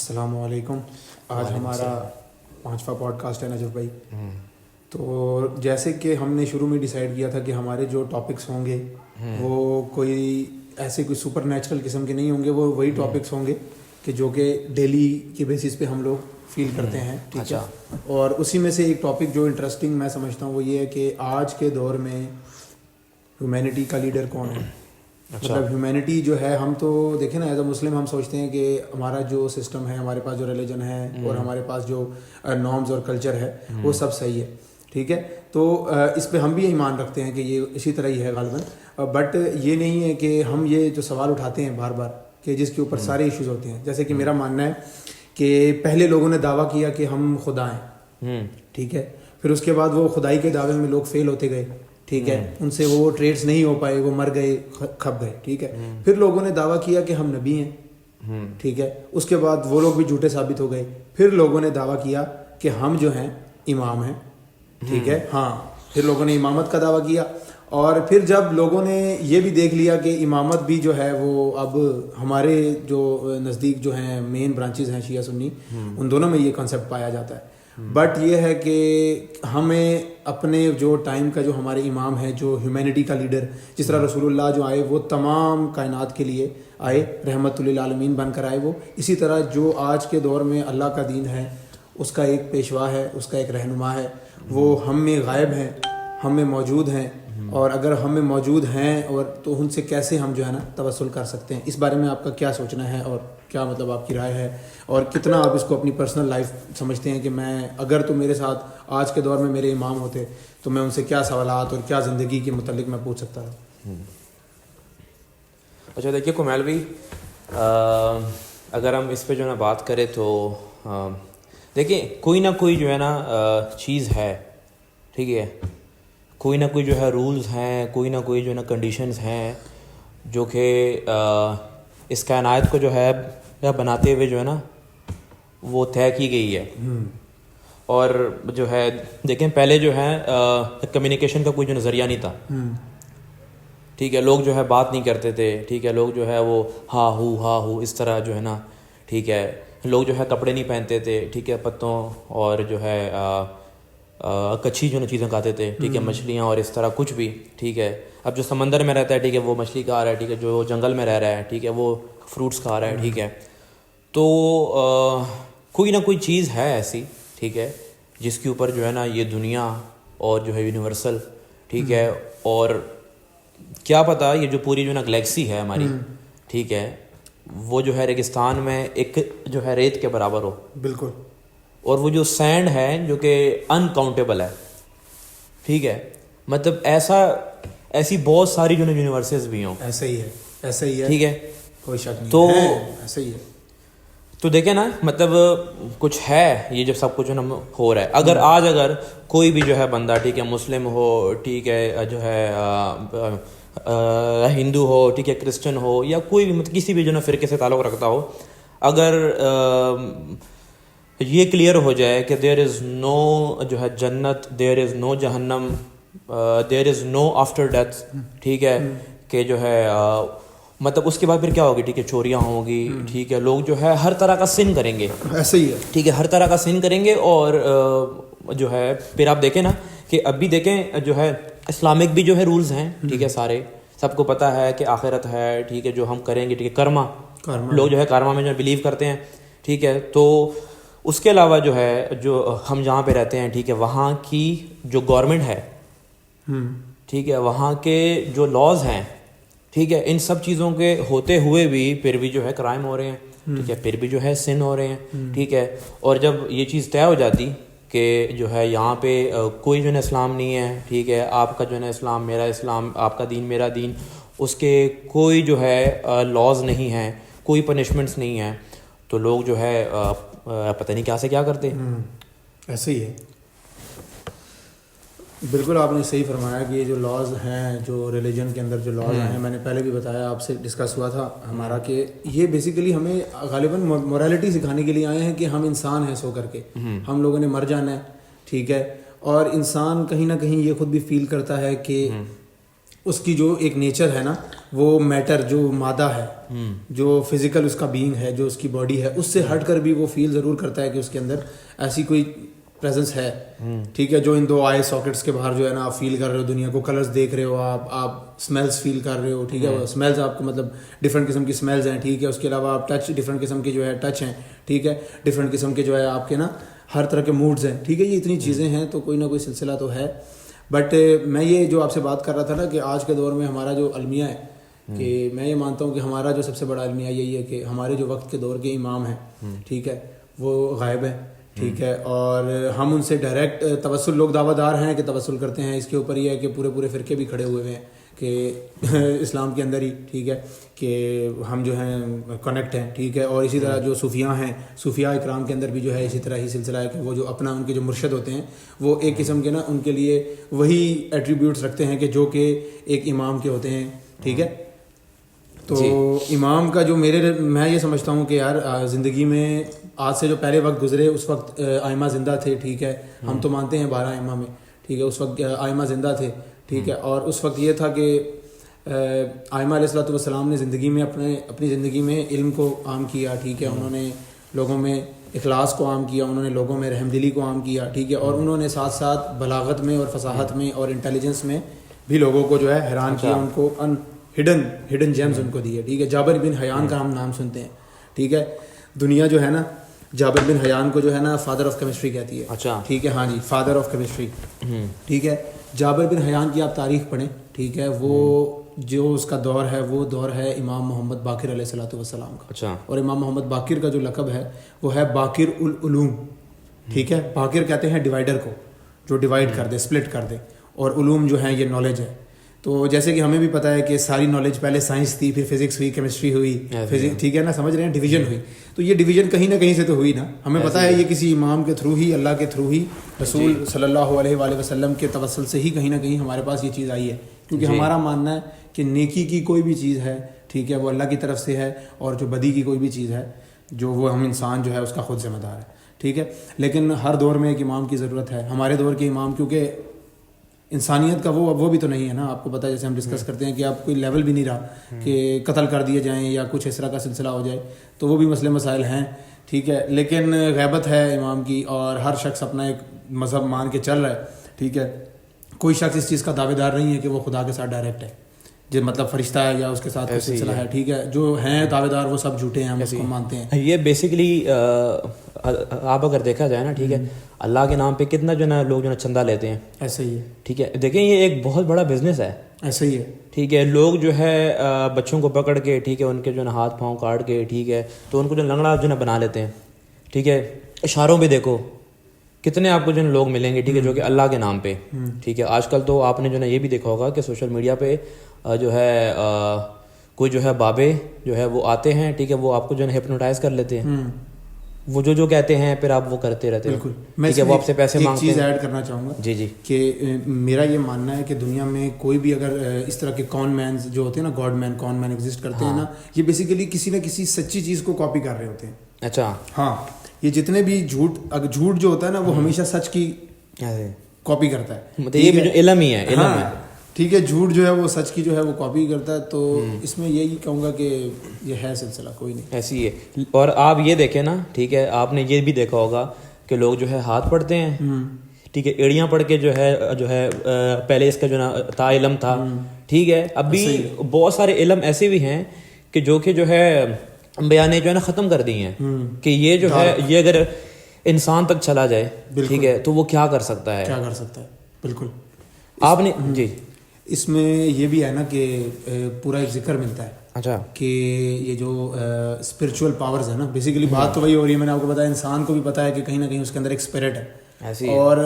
السلام علیکم. آج ہمارا 5واں پوڈ کاسٹ ہے نجف بھائی. تو جیسے کہ ہم نے شروع میں ڈیسائیڈ کیا تھا کہ ہمارے جو ٹاپکس ہوں گے وہ کوئی ایسے کوئی سپر نیچرل قسم کے نہیں ہوں گے, وہ وہی ٹاپکس ہوں گے کہ جو کہ ڈیلی کے بیسس پہ ہم لوگ فیل کرتے ہیں. ٹھیک ہے. اور اسی میں سے ایک ٹاپک جو انٹرسٹنگ میں سمجھتا ہوں وہ یہ ہے کہ آج کے دور میں ہیومینٹی کا لیڈر کون ہے. مطلب ہیومینٹی جو ہے, ہم تو دیکھیں نا ایز اے مسلم ہم سوچتے ہیں کہ ہمارا جو سسٹم ہے, ہمارے پاس جو ریلیجن ہے اور ہمارے پاس جو نارمز اور کلچر ہے وہ سب صحیح ہے. ٹھیک ہے. تو اس پہ ہم بھی ایمان رکھتے ہیں کہ یہ اسی طرح ہی ہے غالباً. بٹ یہ نہیں ہے کہ ہم یہ جو سوال اٹھاتے ہیں بار بار کہ جس کے اوپر سارے ایشوز ہوتے ہیں, جیسے کہ میرا ماننا ہے کہ پہلے لوگوں نے دعویٰ کیا کہ ہم خدا ہیں. ٹھیک ہے. پھر اس کے بعد وہ خدائی کے دعوے میں لوگ فیل ہوتے گئے. ٹھیک ہے. ان سے وہ ٹریڈس نہیں ہو پائے, وہ مر گئے, کھپ گئے. ٹھیک ہے. پھر لوگوں نے دعویٰ کیا کہ ہم نبی ہیں. ٹھیک ہے. اس کے بعد وہ لوگ بھی جھوٹے ثابت ہو گئے. پھر لوگوں نے دعویٰ کیا کہ ہم جو ہیں امام ہیں. ٹھیک ہے. ہاں, پھر لوگوں نے امامت کا دعویٰ کیا. اور پھر جب لوگوں نے یہ بھی دیکھ لیا کہ امامت بھی جو ہے وہ اب ہمارے جو نزدیک جو ہیں مین برانچز ہیں شیعہ سنی, ان دونوں میں یہ کنسیپٹ پایا جاتا ہے. بٹ یہ ہے کہ ہمیں اپنے جو ٹائم کا جو ہمارے امام ہے, جو ہیومینٹی کا لیڈر, جس طرح رسول اللہ جو آئے وہ تمام کائنات کے لیے آئے, رحمت للعالمین بن کر آئے, وہ اسی طرح جو آج کے دور میں اللہ کا دین ہے اس کا ایک پیشوا ہے, اس کا ایک رہنما ہے, وہ ہم میں غائب ہیں, ہم میں موجود ہیں. اور اگر ہم میں موجود ہیں اور تو ان سے کیسے ہم جو ہے نا توسل کر سکتے ہیں. اس بارے میں آپ کا کیا سوچنا ہے اور کیا مطلب آپ کی رائے ہے, اور کتنا آپ اس کو اپنی پرسنل لائف سمجھتے ہیں کہ میں اگر تو میرے ساتھ آج کے دور میں میرے امام ہوتے تو میں ان سے کیا سوالات اور کیا زندگی کے متعلق میں پوچھ سکتا تھا. اچھا دیکھیے کمیل بھائی, اگر ہم اس پہ جو ہے نا بات کریں تو دیکھیں کوئی نہ کوئی جو ہے نا چیز ہے. ٹھیک ہے. کوئی نہ کوئی جو ہے رولز ہیں, کوئی نہ کوئی جو ہے نا کنڈیشنز ہیں جو کہ اس کائنات کو جو ہے بناتے ہوئے جو ہے نا وہ طے کی گئی ہے. اور جو ہے دیکھیں پہلے جو ہے کمیونیکیشن کا کوئی جو نظریہ نہیں تھا. ٹھیک ہے. لوگ جو ہے بات نہیں کرتے تھے. ٹھیک ہے. لوگ جو ہے وہ ہا ہو اس طرح جو ہے نا. ٹھیک ہے. لوگ جو ہے کپڑے نہیں پہنتے تھے. ٹھیک ہے. پتوں اور جو ہے کچھی جو نا چیزیں کھاتے تھے. ٹھیک ہے. مچھلیاں اور اس طرح کچھ بھی. ٹھیک ہے. اب جو سمندر میں رہتا ہے ٹھیک ہے وہ مچھلی کھا رہا ہے. ٹھیک ہے. جو جنگل میں رہ رہا ہے ٹھیک ہے وہ فروٹس کھا رہا ہے. ٹھیک ہے. تو کوئی نہ کوئی چیز ہے ایسی. ٹھیک ہے. جس کے اوپر جو ہے نا یہ دنیا اور جو ہے یونیورسل. ٹھیک ہے. اور کیا پتہ یہ جو پوری جو ہے نا گلیکسی ہے ہماری. ٹھیک ہے. وہ جو ہے ریگستان میں ایک جو ہے ریت کے برابر ہو. بالکل. اور وہ جو سینڈ ہے جو کہ انکاؤنٹیبل ہے. ٹھیک ہے. مطلب ایسی بہت ساری جو ہے یونیورسز بھی ہوں. ایسا ہی ہے, ایسا ہی ہے. ٹھیک ہے. کوئی شک نہیں. تو ایسا ہی ہے. تو دیکھیں نا مطلب کچھ ہے یہ جو سب کچھ جو نا ہو رہا ہے. اگر کوئی بھی جو ہے بندہ ٹھیک ہے مسلم ہو, ٹھیک ہے, جو ہے ہندو ہو, ٹھیک ہے, کرسچن ہو, یا کوئی بھی مطلب کسی بھی جو نا فرقے سے تعلق رکھتا ہو, اگر یہ کلیئر ہو جائے کہ دیر از نو جو ہے جنت, دیر از نو جہنم, دیر از نو آفٹر ڈیتھ. ٹھیک ہے. کہ جو ہے مطلب اس کے بعد پھر کیا ہوگی. ٹھیک ہے. چوریاں ہوں گی. ٹھیک ہے. لوگ جو ہے ہر طرح کا سن کریں گے. ایسا ہی ہے. ٹھیک ہے. ہر طرح کا سن کریں گے. اور جو ہے پھر آپ دیکھیں نا کہ اب بھی دیکھیں جو ہے اسلامک بھی جو ہے رولز ہیں. ٹھیک ہے. سارے سب کو پتہ ہے کہ آخرت ہے. ٹھیک ہے. جو ہم کریں گے ٹھیک ہے کرما, لوگ جو ہے کارما میں جو بلیو کرتے ہیں. ٹھیک ہے. تو اس کے علاوہ جو ہے جو ہم جہاں پہ رہتے ہیں ٹھیک ہے وہاں کی جو گورنمنٹ ہے ٹھیک ہے, وہاں کے جو لاز ہیں ٹھیک ہے, ان سب چیزوں کے ہوتے ہوئے بھی پھر بھی جو ہے کرائم ہو رہے ہیں. ٹھیک ہے. پھر بھی جو ہے سن ہو رہے ہیں. ٹھیک ہے. اور جب یہ چیز طے ہو جاتی کہ جو ہے یہاں پہ کوئی جو ہے اسلام نہیں ہے. ٹھیک ہے. آپ کا جو ہے اسلام میرا اسلام, آپ کا دین میرا دین, اس کے کوئی جو ہے لاز نہیں ہیں, کوئی پنشمنٹس نہیں ہیں, تو لوگ جو ہے پتہ نہیں کیا سے کیا کرتے. ایسے ہی ہے. بالکل آپ نے صحیح فرمایا کہ یہ جو لاز ہیں, جو ریلیجن کے اندر جو لاز ہیں, میں نے پہلے بھی بتایا, آپ سے ڈسکس ہوا تھا ہمارا, کہ یہ بیسیکلی ہمیں غالباً مورالٹی سکھانے کے لیے آئے ہیں کہ ہم انسان ہیں سو کر کے, ہم لوگوں نے مر جانا ہے. ٹھیک ہے. اور انسان کہیں نہ کہیں یہ خود بھی فیل کرتا ہے کہ اس کی جو ایک نیچر ہے نا وہ میٹر جو مادہ ہے جو فزیکل اس کا بینگ ہے جو اس کی باڈی ہے اس سے ہٹ کر بھی وہ فیل ضرور کرتا ہے کہ اس کے اندر ایسی کوئی پریزنس ہے, ٹھیک ہے, جو ان دو آئی ساکٹس کے باہر جو ہے نا آپ فیل کر رہے ہو دنیا کو, کلرز دیکھ رہے ہو آپ اسمیلس فیل کر رہے ہو, ٹھیک ہے, اسمیلز آپ کو مطلب ڈفرینٹ قسم کی اسمیلز ہیں, ٹھیک ہے, اس کے علاوہ آپ ٹچ ڈفرینٹ قسم کے جو ہے ٹچ ہیں, ٹھیک ہے, ڈفرینٹ قسم کے جو ہے آپ کے نا ہر طرح کے موڈز ہیں, ٹھیک ہے, یہ اتنی چیزیں ہیں تو کوئی نہ کوئی سلسلہ تو ہے. بٹ میں یہ جو آپ سے بات کر رہا تھا نا کہ آج کے دور میں ہمارا جو المیہ ہے کہ میں یہ مانتا ہوں کہ ہمارا جو سب سے بڑا المیہ یہی ہے کہ ہمارے جو وقت کے دور کے امام ہیں, ٹھیک ہے, وہ غائب ہیں, ٹھیک ہے, اور ہم ان سے ڈائریکٹ توسل, لوگ دعویٰ دار ہیں کہ توسل کرتے ہیں, اس کے اوپر یہ ہے کہ پورے فرقے بھی کھڑے ہوئے ہیں کہ اسلام کے اندر ہی, ٹھیک ہے, کہ ہم جو ہیں کنیکٹ ہیں, ٹھیک ہے, اور اسی طرح جو صوفیاء ہیں, صوفیاء اکرام کے اندر بھی جو ہے اسی طرح ہی سلسلہ ہے کہ وہ جو اپنا ان کے جو مرشد ہوتے ہیں وہ ایک قسم کے نا ان کے لیے وہی ایٹریبیوٹس رکھتے ہیں کہ جو کہ ایک امام کے ہوتے ہیں, ٹھیک ہے. تو امام کا جو میں یہ سمجھتا ہوں کہ یار زندگی میں آج سے جو پہلے وقت گزرے اس وقت آئمہ زندہ تھے, ٹھیک ہے, ہم تو مانتے ہیں 12 ائمہ میں, ٹھیک ہے, اس وقت آئمہ زندہ تھے, ٹھیک ہے, اور اس وقت یہ تھا کہ آئمہ علیہ الصلوۃ والسلام نے زندگی میں اپنی زندگی میں علم کو عام کیا, ٹھیک ہے, انہوں نے لوگوں میں اخلاص کو عام کیا, انہوں نے لوگوں میں رحم دلی کو عام کیا, ٹھیک ہے, اور انہوں نے ساتھ ساتھ بلاغت میں اور فصاحت میں اور انٹیلیجنس میں بھی لوگوں کو جو ہے حیران کیا, ان کو ہڈن جیمز ان کو دیے, ٹھیک ہے. جابر بن حیان کا ہم نام سنتے ہیں, ٹھیک ہے, دنیا جو ہے نا جابر بن حیان کو جو ہے نا فادر آف کیمسٹری کہتی ہے, اچھا, ٹھیک ہے, ہاں جی, فادر آف کیمسٹری, ٹھیک ہے. جابر بن حیان کی آپ تاریخ پڑھیں, ٹھیک ہے, وہ جو اس کا دور ہے وہ دور ہے امام محمد باقر علیہ الصلوۃ والسلام کا, اچھا, اور امام محمد باقر کا جو لقب ہے وہ ہے باقر العلوم, ٹھیک ہے. باقر کہتے ہیں ڈیوائڈر کو, جو ڈیوائڈ کر دے, اسپلٹ کر دے, اور علوم جو ہیں یہ نالج ہے. تو جیسے کہ ہمیں بھی پتہ ہے کہ ساری نالج پہلے سائنس تھی, پھر فزکس ہوئی, کیمسٹری ہوئی, ٹھیک ہے نا, سمجھ رہے ہیں, ڈویژن ہوئی. تو یہ ڈویژن کہیں نہ کہیں سے تو ہوئی نا, ہمیں پتہ ہے یہ کسی امام کے تھرو ہی, اللہ کے تھرو ہی, رسول صلی اللہ علیہ وآلہ وسلم کے توسل سے ہی کہیں نہ کہیں ہمارے پاس یہ چیز آئی ہے. کیونکہ ہمارا ماننا ہے کہ نیکی کی کوئی بھی چیز ہے, ٹھیک ہے, وہ اللہ کی طرف سے ہے, اور جو بدی کی کوئی بھی چیز ہے جو وہ ہم انسان جو ہے اس کا خود ذمہ دار ہے, ٹھیک ہے. لیکن ہر دور میں ایک امام کی ضرورت ہے. ہمارے دور کے امام کیونکہ انسانیت کا وہ بھی تو نہیں ہے نا, آپ کو پتہ ہے, جیسے ہم ڈسکس کرتے ہیں کہ آپ کوئی لیول بھی نہیں رہا کہ قتل کر دیے جائیں یا کچھ اس طرح کا سلسلہ ہو جائے, تو وہ بھی مسئلے مسائل ہیں, ٹھیک ہے. لیکن غیبت ہے امام کی, اور ہر شخص اپنا ایک مذہب مان کے چل رہا ہے, ٹھیک ہے. کوئی شخص اس چیز کا دعوے دار نہیں ہے کہ وہ خدا کے ساتھ ڈائریکٹ ہے, جو مطلب فرشتہ ہے یا اس کے ساتھ سلسلہ ہے, ٹھیک ہے. جو ہیں دعوے دار وہ سب جھوٹے ہیں, ہم اس کو مانتے ہیں. یہ بیسیکلی آپ اگر دیکھا جائے نا, ٹھیک ہے, اللہ کے نام پہ کتنا جو ہے نا لوگ جو ہے چندہ لیتے ہیں, ایسے ہی ہے, ٹھیک ہے. دیکھیں یہ ایک بہت بڑا بزنس ہے, ایسے ہی ہے, ٹھیک ہے. لوگ جو ہے بچوں کو پکڑ کے, ٹھیک ہے, ان کے جو ہے نا ہاتھ پاؤں کاٹ کے, ٹھیک ہے, تو ان کو جو لنگڑا جو ہے نا بنا لیتے ہیں, ٹھیک ہے. اشاروں پہ دیکھو کتنے آپ کو جو ہے لوگ ملیں گے, ٹھیک ہے, جو کہ اللہ کے نام پہ, ٹھیک ہے. آج کل تو آپ نے جو ہے نا یہ بھی دیکھا ہوگا کہ سوشل میڈیا پہ جو ہے کوئی جو ہے بابے جو ہے وہ آتے ہیں, ٹھیک ہے, وہ آپ کو جو ہے ہپنوٹائز کر لیتے ہیں, وہ جو کہتے ہیں پھر آپ وہ کرتے رہتے ہیں. بالکل. میں وہ آپ سے پیسے مانگتے ہیں. ایک چیز ایڈ کرنا چاہوں گا, جی کہ میرا یہ ماننا ہے کہ دنیا میں کوئی بھی اگر اس طرح کے کون مینز جو ہوتے ہیں نا, گاڈ مین, کون مین ایگزسٹ کرتے ہیں نا, یہ بیسیکلی کسی نہ کسی سچی چیز کو کاپی کر رہے ہوتے ہیں. اچھا, ہاں, یہ جتنے بھی جھوٹ جو ہوتا ہے نا وہ ہمیشہ سچ کی کاپی کرتا ہے. مطلب یہ بھی جو علم ہی ہے, علم ہے, ٹھیک ہے. جھوٹ جو ہے وہ سچ کی جو ہے وہ کاپی کرتا ہے. تو اس میں یہی کہوں گا کہ یہ ہے سلسلہ, کوئی نہیں, ایسی ہے. اور آپ یہ دیکھیں نا, ٹھیک ہے, آپ نے یہ بھی دیکھا ہوگا کہ لوگ جو ہے ہاتھ پڑھتے ہیں, ٹھیک ہے, ایڑیاں پڑھ کے جو ہے پہلے اس کا جو نا تا علم تھا, ٹھیک ہے. ابھی بہت سارے علم ایسے بھی ہیں کہ جو ہے بیانے جو ہے نا ختم کر دی ہیں کہ یہ جو ہے یہ اگر انسان تک چلا جائے, ٹھیک ہے, تو وہ کیا کر سکتا ہے, کیا کر سکتا ہے. بالکل. آپ نے جی اس میں یہ بھی ہے نا کہ پورا ایک ذکر ملتا ہے, اچھا, کہ یہ جو اسپرچول پاورز ہیں نا, بیسیکلی بات تو وہی ہو رہی ہے, میں نے آپ کو بتایا انسان کو بھی پتا ہے کہ کہیں نہ کہیں اس کے اندر ایک اسپرٹ ہے, اور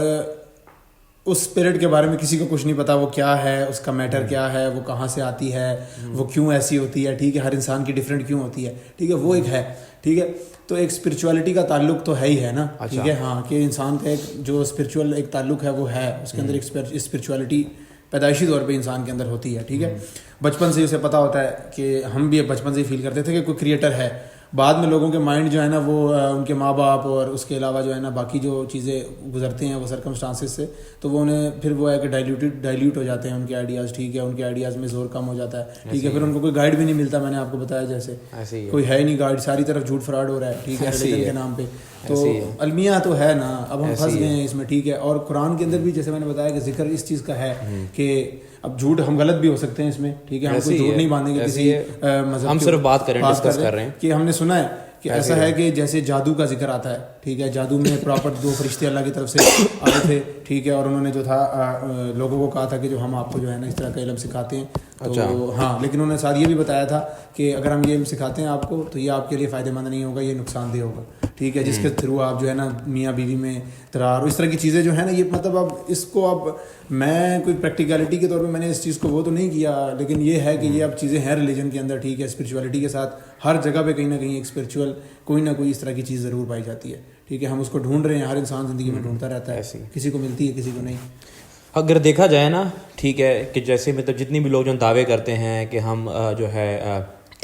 اس اسپرٹ کے بارے میں کسی کو کچھ نہیں پتا وہ کیا ہے, اس کا میٹر کیا ہے, وہ کہاں سے آتی ہے, وہ کیوں ایسی ہوتی ہے, ٹھیک ہے, ہر انسان کی ڈفرینٹ کیوں ہوتی ہے, ٹھیک ہے, وہ ایک ہے, ٹھیک ہے. تو ایک اسپرچولیٹی کا تعلق تو ہے ہی ہے نا, ٹھیک ہے, ہاں, کہ انسان کا ایک جو اسپرچول ایک تعلق ہے وہ ہے, اس کے اندر ایک اسپرچولیٹی پیدائشی طور پہ انسان کے اندر ہوتی ہے, ٹھیک ہے. بچپن سے اسے پتہ ہوتا ہے کہ ہم بھی بچپن سے ہی فیل کرتے تھے کہ کوئی کریٹر ہے, بعد میں لوگوں کے مائنڈ جو ہے نا وہ ان کے ماں باپ اور اس کے علاوہ جو ہے نا باقی جو چیزیں گزرتے ہیں وہ سرکمسٹانسز سے, تو وہ انہیں پھر وہ ہے کہ ڈائلیوٹ ہو جاتے ہیں ان کے آئیڈیاز. ٹھیک ہے, ان کے آئیڈیاز میں زور کم ہو جاتا ہے. ٹھیک ہے, پھر ان کو کوئی گائیڈ بھی نہیں ملتا. میں نے آپ کو بتایا جیسے کوئی ہے ہی نہیں گائیڈ, ساری طرف جھوٹ فراڈ ہو رہا ہے. ٹھیک ہے, ریلیجن کے نام پہ. تو المیہ تو ہے نا, اب ہم پھنس گئے ہیں اس میں. ٹھیک ہے, اور قرآن کے اندر بھی جیسے میں نے بتایا کہ ذکر اس چیز کا ہے کہ اب جھوٹ ہم غلط بھی ہو سکتے ہیں اس میں. ٹھیک ہے, ہم کوئی جھوٹ نہیں باندھیں گے کسی مذہب, ہم صرف بات کر رہے ہیں کہ ہم نے سنا ہے کہ ایسا ہے کہ جیسے جادو کا ذکر آتا ہے. ٹھیک ہے, جادو میں پراپر 2 فرشتے اللہ کی طرف سے آئے تھے. ٹھیک ہے, اور انہوں نے جو تھا لوگوں کو کہا تھا کہ جو ہم آپ کو جو ہے نا اس طرح کا علم سکھاتے ہیں. تو ہاں, لیکن انہوں نے ساتھ یہ بھی بتایا تھا کہ اگر ہم یہ علم سکھاتے ہیں آپ کو تو یہ آپ کے لیے فائدہ مند نہیں ہوگا, یہ نقصان دہ ہوگا. ٹھیک ہے, جس کے تھرو آپ جو ہے نا میاں بیوی میں ترار, اس طرح کی چیزیں جو ہے نا, یہ مطلب اب اس کو اب میں کوئی پریکٹیکلٹی کے طور پہ میں نے اس چیز کو وہ تو نہیں کیا, لیکن یہ ہے کہ یہ اب چیزیں ہیں ریلیجن کے اندر. ٹھیک ہے, اسپرچولیٹی کے ساتھ ہر جگہ پہ کہیں نہ کہیں ایک اسپرچول کوئی نہ کوئی اس طرح کی چیز ضرور پائی جاتی ہے. ٹھیک ہے, ہم اس کو ڈھونڈ رہے ہیں, ہر انسان زندگی میں ڈھونڈتا رہتا ہے. کسی کو ملتی ہے, کسی کو نہیں. اگر دیکھا جائے نا, ٹھیک ہے, کہ جیسے مطلب جتنی بھی لوگ جو دعوے کرتے ہیں کہ ہم جو ہے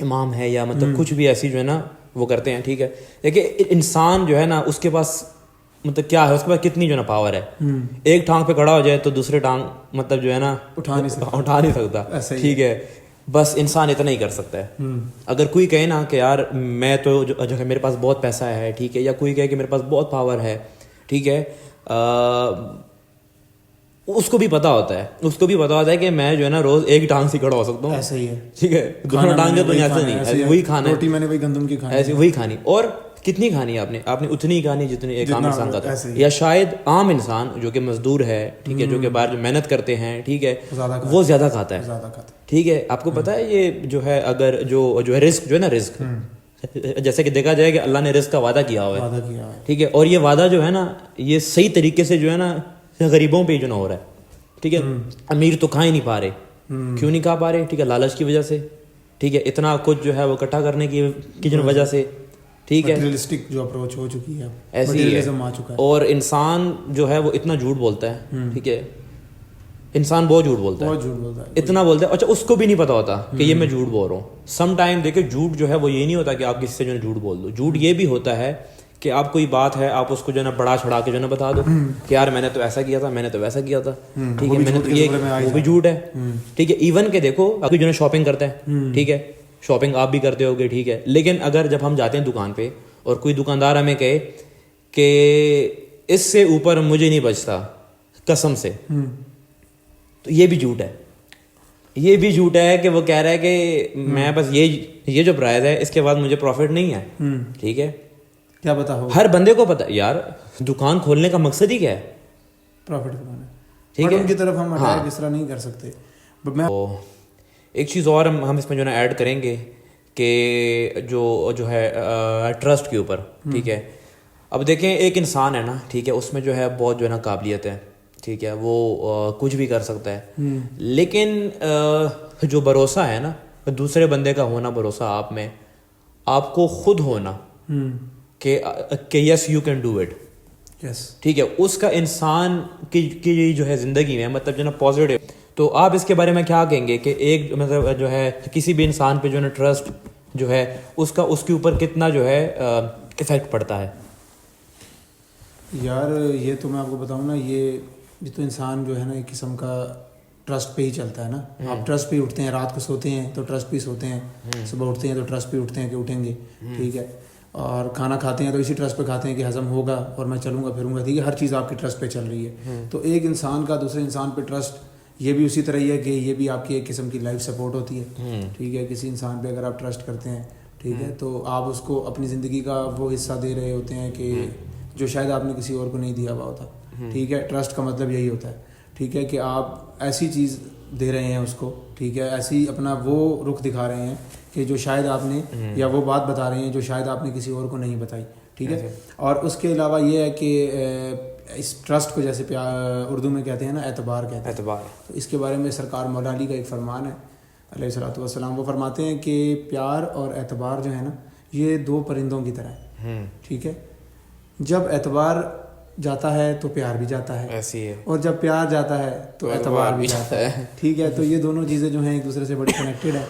امام ہے یا مطلب کچھ بھی ایسی جو ہے نا وہ کرتے ہیں. ٹھیک ہے, دیکھیے انسان جو ہے نا اس کے پاس مطلب کیا ہے, اس کے پاس کتنی جو ہے نا پاور ہے. ایک ٹانگ پہ کھڑا ہو جائے تو دوسرے ٹانگ مطلب جو ہے نا اٹھا نہیں سکتا. ٹھیک ہے, بس انسان اتنا ہی کر سکتا ہے. اگر کوئی کہے نا کہ یار میں تو جو ہے میرے پاس بہت پیسہ ہے, ٹھیک ہے, یا کوئی کہے کہ میرے پاس بہت پاور ہے, ٹھیک ہے, اس کو بھی پتا ہوتا ہے کہ میں جو ہے نا روز ایک ٹانگ سے کھڑا ہو سکتا ہوں. ایسا ہی ہے. ٹھیک ہے, دونوں ٹانگ تو ایسا نہیں, وہی کھانا ہے, روٹی میں نے وہی گندم کی کھانی, ایسے وہی کھانی. اور کتنی کھانی ہے آپ نے اتنی کھانی جتنی ایک عام انسان کھاتا ہے, یا شاید عام انسان جو کہ مزدور ہے, ٹھیک ہے, جو کہ باہر جو محنت کرتے ہیں, ٹھیک ہے, وہ زیادہ کھاتا ہے. ٹھیک ہے, آپ کو پتا ہے یہ جو ہے اگر جو ہے رزق جو ہے نا, رزق جیسے کہ دیکھا جائے کہ اللہ نے رزق کا وعدہ کیا ہوا ہے. ٹھیک ہے, اور یہ وعدہ جو ہے نا یہ صحیح طریقے سے جو ہے نا غریبوں پہ جو نہ ہو رہا ہے. ٹھیک ہے, امیر تو کھا ہی نہیں پا رہے. کیوں نہیں کھا پا رہے؟ ٹھیک ہے, لالچ کی وجہ سے. ٹھیک ہے, اتنا کچھ جو ہے وہ اکٹھا کرنے کی وجہ سے. ٹھیک ہے, مٹیریلسٹک جو اپروچ ہو چکی ہے, ایسی ہی ہے. اور انسان جو ہے وہ اتنا جھوٹ بولتا ہے. ٹھیک ہے, انسان بہت جھوٹ بولتا ہے, اتنا بولتا ہے. اچھا, اس کو بھی نہیں پتا ہوتا کہ یہ میں جھوٹ بول رہا ہوں. سم ٹائم دیکھیں جھوٹ جو ہے وہ یہ نہیں ہوتا کہ آپ کسی سے جو ہے جھوٹ بول دو. جھوٹ یہ بھی ہوتا ہے کہ آپ کوئی بات ہے آپ اس کو جو ہے نا بڑا چڑھا کے جو ہے نا بتا دو کہ یار میں نے تو ایسا کیا تھا, میں نے تو ویسا کیا تھا. ٹھیک ہے, میں نے تو یہ, وہ بھی جھوٹ ہے. ٹھیک ہے, ایون کہ دیکھو ابھی جو ہے شاپنگ کرتے ہیں, ٹھیک ہے, شاپنگ آپ بھی کرتے ہوگے. ٹھیک ہے, لیکن اگر جب ہم جاتے ہیں دکان پہ اور کوئی دکاندار ہمیں کہے کہ اس سے اوپر مجھے نہیں بچتا قسم سے, تو یہ بھی جھوٹ ہے. یہ بھی جھوٹ ہے کہ وہ کہہ رہا ہے کہ میں بس یہ جو پرائز ہے اس کے بعد مجھے پروفٹ نہیں ہے. ٹھیک ہے, کیا پتا ہو, ہر بندے کو پتا یار دکان کھولنے کا مقصد ہی کیا ہے, پروفٹ کمانا. ٹھیک ہے, ان کی طرف ہم اٹیک اس طرح نہیں کر سکتے. ایک چیز اور ہم اس میں جو ہے نا ایڈ کریں گے کہ جو ہے ٹرسٹ کے اوپر. ٹھیک ہے, اب دیکھیں ایک انسان ہے نا, ٹھیک ہے, اس میں جو ہے بہت جو ہے نا قابلیت ہے. ٹھیک ہے, وہ کچھ بھی کر سکتا ہے, لیکن جو بھروسہ ہے نا دوسرے بندے کا ہونا, بھروسہ آپ میں, آپ کو خود ہونا کہ yes you can do it. ٹھیک ہے, اس کا انسان کی جو ہے زندگی میں مطلب جو ہے نا پازیٹیو. تو آپ اس کے بارے میں کیا کہیں گے کہ ایک مطلب جو ہے کسی بھی انسان پہ جو ہے نا ٹرسٹ جو ہے اس کے اوپر کتنا جو ہے افیکٹ پڑتا ہے؟ یار یہ تو میں آپ کو بتاؤں نا, یہ تو انسان جو ہے نا ایک قسم کا ٹرسٹ پہ ہی چلتا ہے نا. آپ ٹرسٹ پہ ہی اٹھتے ہیں, رات کو سوتے ہیں تو ٹرسٹ پہ ہی سوتے ہیں, صبح اٹھتے ہیں تو ٹرسٹ پہ اٹھتے ہیں کہ اٹھیں گے. ٹھیک ہے, اور کھانا کھاتے ہیں تو اسی ٹرسٹ پہ کھاتے ہیں کہ ہضم ہوگا اور میں چلوں گا پھروں گا. ٹھیک ہے, ہر چیز آپ کی ٹرسٹ پہ چل رہی ہے. تو ایک انسان کا دوسرے انسان پہ ٹرسٹ یہ بھی اسی طرح ہی ہے کہ یہ بھی آپ کی ایک قسم کی لائف سپورٹ ہوتی ہے. ٹھیک ہے, کسی انسان پہ اگر آپ ٹرسٹ کرتے ہیں, ٹھیک ہے, تو آپ اس کو اپنی زندگی کا وہ حصہ دے رہے ہوتے ہیں کہ جو شاید آپ نے کسی اور کو نہیں دیا ہوا ہوتا. ٹھیک ہے, ٹرسٹ کا مطلب یہی ہوتا ہے. ٹھیک ہے, کہ آپ ایسی چیز دے رہے ہیں اس کو. ٹھیک ہے, ایسی اپنا وہ رخ دکھا رہے ہیں کہ جو شاید آپ نے, یا وہ بات بتا رہے ہیں جو شاید آپ نے کسی اور کو نہیں بتائی. ٹھیک ہے, اور اس کے علاوہ یہ ہے کہ اس ٹرسٹ کو جیسے اردو میں کہتے ہیں نا اعتبار کہتے ہیں. اعتبار, تو اس کے بارے میں سرکار مولا علی کا ایک فرمان ہے علیہ الصلوۃ والسلام. وہ فرماتے ہیں کہ پیار اور اعتبار جو ہے نا یہ 2 پرندوں کی طرح ہے. ٹھیک ہے, جب اعتبار جاتا ہے تو پیار بھی جاتا ہے, ایسی ہے, اور جب پیار جاتا ہے تو اعتبار بھی جاتا ہے. ٹھیک ہے, تو یہ دونوں چیزیں جو ہیں ایک دوسرے سے بڑی کنیکٹڈ ہے.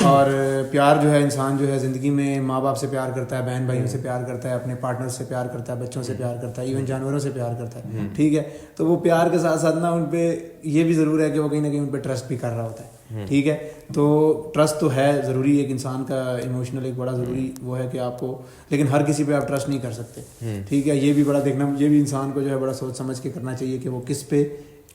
اور پیار جو ہے انسان جو ہے زندگی میں ماں باپ سے پیار کرتا ہے, بہن بھائیوں سے پیار کرتا ہے, اپنے پارٹنر سے پیار کرتا ہے, بچوں سے پیار کرتا ہے, ایون جانوروں سے پیار کرتا ہے, ٹھیک ہے. تو وہ پیار کے ساتھ ساتھ نا ان پہ یہ بھی ضرور ہے کہ وہ کہیں نہ کہیں ان پہ ٹرسٹ بھی کر رہا ہوتا ہے, ٹھیک ہے. تو ٹرسٹ تو ہے ضروری, ایک انسان کا ایموشنل ایک بڑا ضروری وہ ہے کہ آپ کو, لیکن ہر کسی پہ آپ ٹرسٹ نہیں کر سکتے, ٹھیک ہے. یہ بھی بڑا دیکھنا, یہ بھی انسان کو جو ہے بڑا سوچ سمجھ کے کرنا چاہیے کہ وہ کس پہ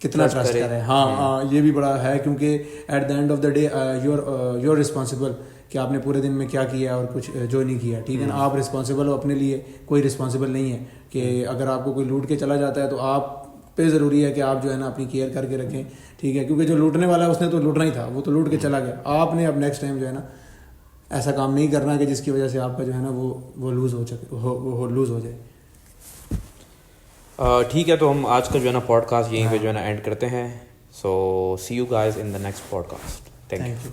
کتنا ٹرسٹ کرے. ہاں یہ بھی بڑا ہے, کیونکہ at the end of the day you are responsible کہ آپ نے پورے دن میں کیا کیا اور کچھ جو نہیں کیا, ٹھیک ہے نا. آپ رسپانسبل ہو اپنے لیے, کوئی رسپانسبل نہیں ہے کہ اگر آپ کو کوئی لوٹ کے چلا جاتا ہے تو آپ پہ ضروری ہے کہ آپ جو ہے نا اپنی کیئر کر کے رکھیں, ٹھیک ہے. کیونکہ جو لوٹنے والا ہے اس نے تو لوٹنا ہی تھا, وہ تو لوٹ کے چلا گیا. آپ نے اب نیکسٹ ٹائم جو ہے نا ایسا کام نہیں کرنا کہ جس کی وجہ سے آپ کا جو ہے نا وہ لوز ہو جائے. ٹھیک ہے, تو ہم آج کا جو ہے نا پوڈ کاسٹ یہیں پہ جو ہے نا اینڈ کرتے ہیں. So see you guys in the next podcast. Thank you.